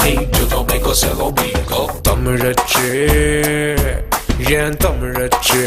hate就都没个时候比个தமிழச்சே ஏன் தமிழச்சே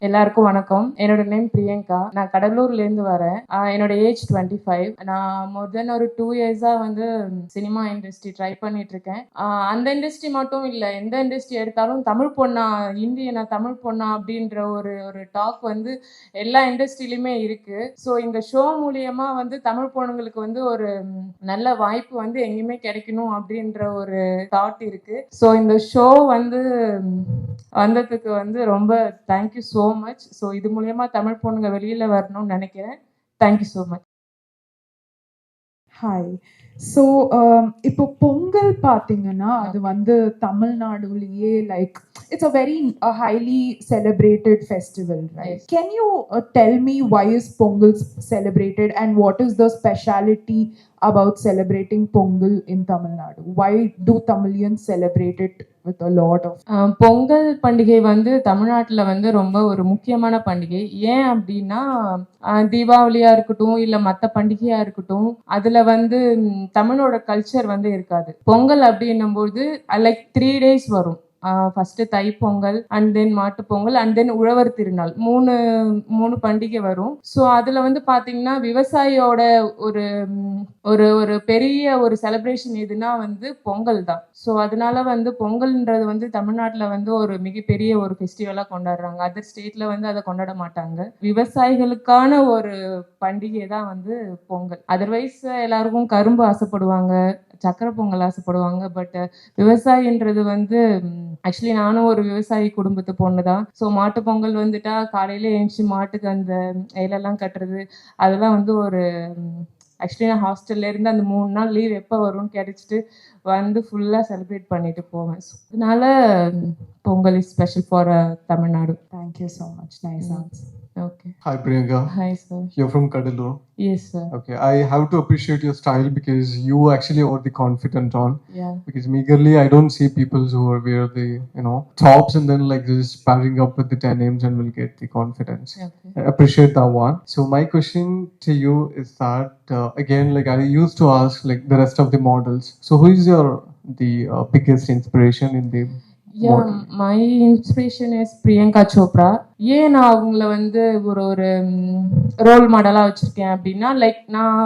எல்லாருக்கும் வணக்கம். என்னோட நேம் பிரியங்கா. நான் கடலூர்ல இருந்து வரேன். என்னோட ஏஜ் 25. நான் மோர் தென் ஒரு 2 இயர்ஸா வந்து சினிமா இண்டஸ்ட்ரி ட்ரை பண்ணிட்டு இருக்கேன். அந்த இண்டஸ்ட்ரி மட்டும் இல்ல, எந்த இண்டஸ்ட்ரி எடுத்தாலும் தமிழ் பொண்ணா, இந்தியனா தமிழ் பொண்ணா அப்படின்ற ஒரு ஒரு டாக் வந்து எல்லா இண்டஸ்ட்ரியிலுமே இருக்கு. ஸோ இந்த ஷோ மூலியமா வந்து தமிழ் பொண்ணுங்களுக்கு வந்து ஒரு நல்ல வாய்ப்பு வந்து எங்கேயுமே கிடைக்கணும் அப்படின்ற ஒரு தாட் இருக்கு. ஸோ இந்த ஷோ வந்து வந்ததுக்கு வந்து ரொம்ப தேங்க்யூ ஸோ மச். ஸோ இது மூலயமா தமிழ் பொண்ணுங்க வெளியில வரணும்னு நினைக்கிறேன். Thank you so much. Hi. So இப்போ பொங்கல் பார்த்தீங்கன்னா அது வந்து தமிழ்நாடுலேயே like it's a very highly celebrated festival, right? Can you tell me why is Pongal celebrated and what is the speciality about celebrating Pongal in Tamil Nadu? Why do Tamilians celebrate it with a lot of... Pongal பண்டிகை வந்து தமிழ்நாட்டில் வந்து ரொம்ப ஒரு முக்கியமான பண்டிகை. ஏன் அப்படின்னா தீபாவளியா இருக்கட்டும் இல்லை மற்ற பண்டிகையா இருக்கட்டும், அதுல வந்து தமிழோட கல்ச்சர் வந்து இருக்காது. பொங்கல் அப்படின்னும் போது லைக் 3 days வரும். ஃபர்ஸ்ட் தைப்பொங்கல் அண்ட் தென் மாட்டு பொங்கல் அண்ட் தென் உழவர் திருநாள், மூணு பண்டிகை வரும். ஸோ அதுல வந்து பாத்தீங்கன்னா விவசாயியோட ஒரு ஒரு ஒரு பெரிய ஒரு செலிப்ரேஷன் எதுனா வந்து பொங்கல் தான். ஸோ அதனால வந்து பொங்கல்ன்றது வந்து தமிழ்நாட்டில் வந்து ஒரு மிகப்பெரிய ஒரு ஃபெஸ்டிவலா கொண்டாடுறாங்க. அதர் ஸ்டேட்ல வந்து அதை கொண்டாட மாட்டாங்க. விவசாயிகளுக்கான ஒரு பண்டிகை தான் வந்து பொங்கல். அதர்வைஸ் எல்லாருக்கும் கரும்பு ஆசைப்படுவாங்க, சக்கரை பொங்கல் ஆசைப்படுவாங்க. பட் விவசாயின்றது வந்து ஆக்சுவலி நானும் ஒரு விவசாயி குடும்பத்து பொண்ணு தான். ஸோ மாட்டு பொங்கல் வந்துட்டா காலையில எழுந்துச்சு மாட்டுக்கு அந்த இலெல்லாம் கட்டுறது, அதெல்லாம் வந்து ஒரு ஆக்சுவலி நான் ஹாஸ்டல்ல இருந்து அந்த 3 நாள் லீவ் எப்போ வரும்னு கிடைச்சிட்டு வந்து ஃபுல்லாக செலிப்ரேட் பண்ணிட்டு போவேன். அதனால Pongal is special for Tamil Nadu. Thank you so much. Nice answer. Okay. Hi Priyanka. Hi sir. You're from Kadalur. Yes sir. Okay, I have to appreciate your style because you actually are the confident on. Yeah. Because meagerly I don't see people who are wear the tops and then like this pairing up with the 10 names and will get the confidence. Okay. I appreciate that one. So my question to you is that again, like I used to ask like the rest of the models. So who is the biggest inspiration in the my inspiration is Priyanka Chopra. ஏன் நான் அவங்கள வந்து ஒரு role மாடலாக வச்சுருக்கேன் அப்படின்னா நான்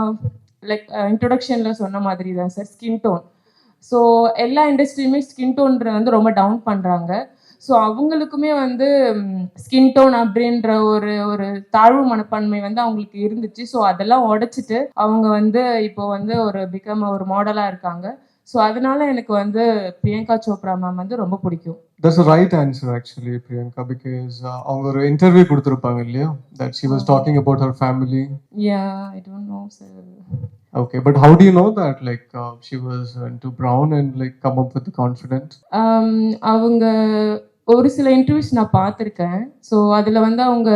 இன்ட்ரொடக்ஷனில் சொன்ன மாதிரி தான் சார், ஸ்கின் டோன். ஸோ எல்லா இண்டஸ்ட்ரியுமே ஸ்கின் டோன்ற வந்து ரொம்ப டவுன் பண்ணுறாங்க. ஸோ அவங்களுக்குமே வந்து ஸ்கின் டோன் அப்படின்ற ஒரு தாழ்வு மனப்பான்மை வந்து அவங்களுக்கு இருந்துச்சு. ஸோ அதெல்லாம் உடைச்சிட்டு அவங்க வந்து இப்போ வந்து ஒரு மாடலாக இருக்காங்க. ஸோ அதனால எனக்கு வந்து பிரியங்கா சோப்ரா மேம் வந்து ரொம்ப பிடிக்கும். That's the right answer actually, Priyanka, because அவங்க ஒரு இன்டர்வியூ கொடுத்திருப்பாங்க இல்லையா, that she was talking about her family. Yeah, I don't know sir. Okay, but how do you know that like she was into brown and like come up with the confidence? அவங்க ஒரு சில interviews நான் பார்த்துருக்கேன். So அதில் வந்து அவங்க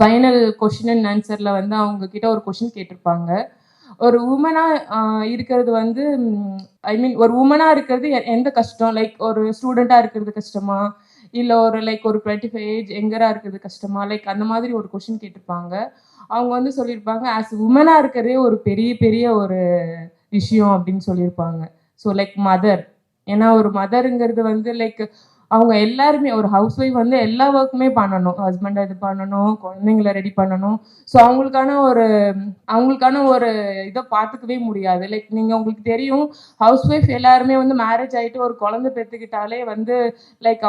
final question and ஆன்சரில் வந்து அவங்க கிட்ட ஒரு கொஷின் கேட்டிருப்பாங்க. ஒரு உமனாக இருக்கிறது வந்து ஒரு உமனாக இருக்கிறது எந்த கஷ்டம், லைக் ஒரு ஸ்டூடெண்ட்டாக இருக்கிறது கஷ்டமா, இல்லை ஒரு 25 ஏஜ் எங்கராக இருக்கிறது கஷ்டமா, லைக் அந்த மாதிரி ஒரு கொஷின் கேட்டிருப்பாங்க. அவங்க வந்து சொல்லியிருப்பாங்க ஆஸ் உமனாக இருக்கிறதே ஒரு பெரிய பெரிய ஒரு விஷயம் அப்படின்னு சொல்லியிருப்பாங்க. ஸோ மதர், ஏன்னா ஒரு மதருங்கிறது வந்து அவங்க எல்லாருமே ஒரு ஹவுஸ் ஒய்ஃப் வந்து எல்லா ஒர்க்குமே பண்ணணும், ஹஸ்பண்டை இது பண்ணணும், குழந்தைங்கள ரெடி பண்ணணும். ஸோ அவங்களுக்கான ஒரு இதை பார்த்துக்கவே முடியாது. உங்களுக்கு தெரியும், ஹவுஸ் ஒய்ஃப் எல்லாருமே வந்து மேரேஜ் ஆகிட்டு ஒரு குழந்தை பெற்றுக்கிட்டாலே வந்து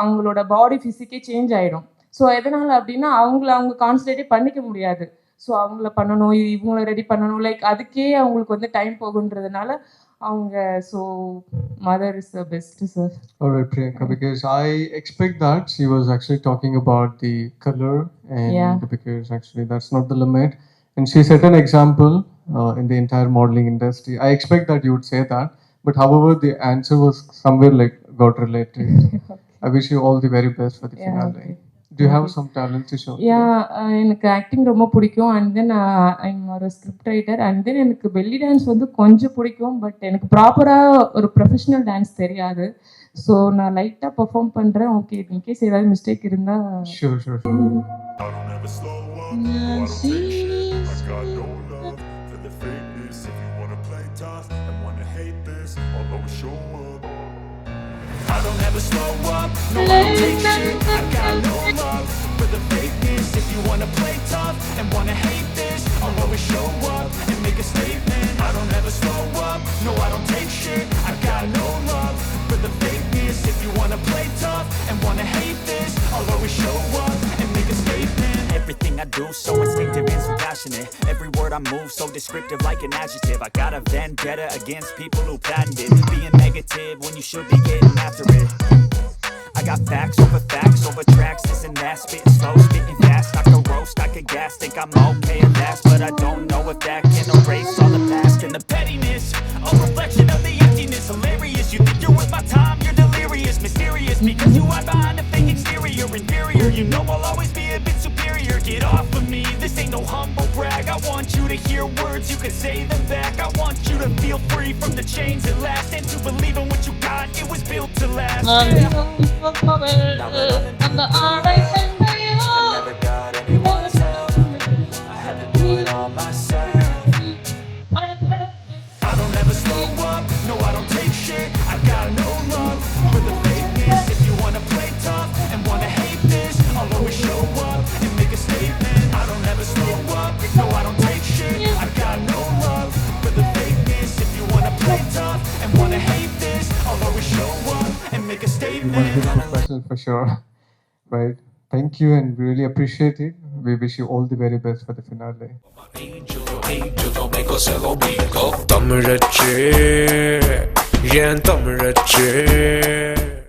அவங்களோட பாடி ஃபிசிக்கே சேஞ்ச் ஆகிடும். ஸோ எதனால் அப்படின்னா அவங்க கான்சன்ட்ரேட்டே பண்ணிக்க முடியாது. ஸோ அவங்கள பண்ணணும், இவங்கள ரெடி பண்ணணும், அதுக்கே அவங்களுக்கு வந்து time போகுன்றதுனால so mother is the best, sir. Alright Priyanka, because I expect that she was actually talking about the color and because actually that's not the limit. and she set an example in the entire modeling industry. I expect that you would say that, but however, the answer was somewhere like God related. I wish you all the very best for the Yeah, finale. okay. Do you have some talent to show? யா எனக்கு acting ரொம்ப பிடிக்கும். And then I'm ஒரு script writer. And then எனக்கு belly dance வந்து கொஞ்சம் பிடிக்கும். But எனக்கு ப்ராப்பராக ஒரு ப்ரொஃபஷனல் டான்ஸ் தெரியாது. ஸோ நான் லைட்டாக பெர்ஃபார்ம் பண்ணுறேன். ஓகே, இன்கேஸ் ஏதாவது மிஸ்டேக் இருந்தால் Sure, sure. I don't ever slow up, no, I don't take shit. I got no love for the fakeness. If you wanna play tough and wanna hate this, I'll always show up. I don't ever slow up, no, I don't take shit. I got no love for the fakeness. If you wanna play tough and wanna hate this, I'll always show up and make a statement. I don't ever slow up, no, I don't take shit. I got no love for the fakeness. If you wanna play tough and wanna hate this, I'll always show up and make a statement. Everything I do so instinctive and so passionate. Every word I move so descriptive like an adjective. I got a vendetta against people who patented being negative when you should be getting after it. I got facts over tracks. This and that, spitting slow, spitting fast. I could roast, I could gas, think I'm okay at last, but I don't know if that can erase all the past and the pettiness. A reflection of the emptiness, hilarious. You think you're worth my time, you're delirious, mysterious, because you hide behind a fake exterior, inferior. You know I'll always be a bit superior. Get off of me, this ain't no humble brag. I want you to hear words, you can say them back. I want you to feel free from the chains at last, and to believe in what you got, it was built to last. Never got anyone's help. I had to do it all myself. I don't ever slow up, no, I don't take shit. I got no love for the fakeness. If you wanna play tough and wanna hate this, I'll always show up and make a statement. I don't ever slow up, no, I don't take shit. I got no love for the fakeness. If you wanna play tough and wanna hate this, I'll always show up and make a You statement. must be professional for sure. Right. Thank you, and we really appreciate it. We wish you all the very best for the finale. தமிழச்சே ஏன் தமிழச்சே